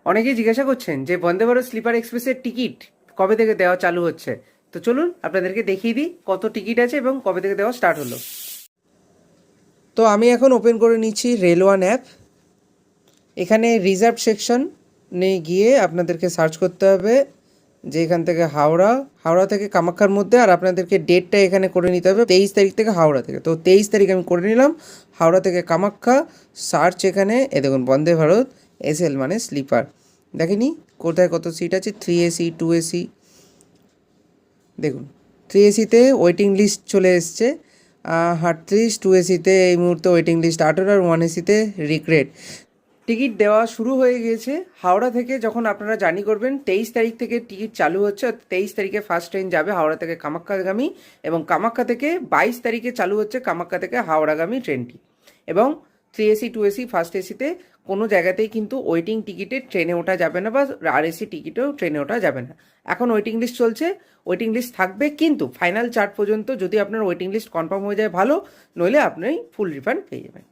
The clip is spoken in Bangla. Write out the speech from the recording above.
অনেকেই জিজ্ঞাসা করছেন যে বন্দে ভারত স্লিপার এক্সপ্রেসের টিকিট কবে থেকে দেওয়া চালু হচ্ছে। তো চলুন আপনাদেরকে দেখিয়ে দিই কত টিকিট আছে এবং কবে থেকে দেওয়া স্টার্ট হলো। তো আমি এখন ওপেন করে নিচ্ছি রেল ওয়ান অ্যাপ। এখানে রিজার্ভ সেকশনে গিয়ে আপনাদেরকে সার্চ করতে হবে যে এখান থেকে হাওড়া থেকে কামাখ্যার মধ্যে, আর আপনাদেরকে ডেটটা এখানে করে নিতে হবে 23 তারিখ থেকে হাওড়া থেকে। তো 23 তারিখ আমি করে নিলাম, হাওড়া থেকে কামাখ্যা। সার্চ এখানে দেখুন বন্দে ভারত এসএল মানে স্লিপার। দেখেনি কোথায় কত সিট আছে, 3 AC 2 AC। দেখুন 3 ACতে ওয়েটিং লিস্ট চলে এসছে 38, 2 ACতে এই মুহূর্তে ওয়েটিং লিস্ট 18, আর 1 ACতে রিগ্রেট। টিকিট দেওয়া শুরু হয়ে গিয়েছে হাওড়া থেকে। যখন আপনারা জার্নি করবেন 23 তারিখ থেকে টিকিট চালু হচ্ছে। 23 তারিখে ফার্স্ট ট্রেন যাবে হাওড়া থেকে কামাখ্যাগামী, এবং কামাখ্যা থেকে 22 তারিখে চালু হচ্ছে কামাখ্যা থেকে হাওড়াগামী ট্রেনটি। এবং 3 AC 2 AC ফার্স্ট এসিতে কোনো জায়গাতেই কিন্তু ওয়েটিং টিকিটে ট্রেনে ওঠা যাবে না, বা RAC টিকিটেও ট্রেনে ওঠা যাবে না। এখন ওয়েটিং লিস্ট চলছে, ওয়েটিং লিস্ট থাকবে, কিন্তু ফাইনাল চার্ট পর্যন্ত যদি আপনার ওয়েটিং লিস্ট কনফার্ম হয়ে যায় ভালো, নইলে আপনি ফুল রিফান্ড পেয়ে যাবেন।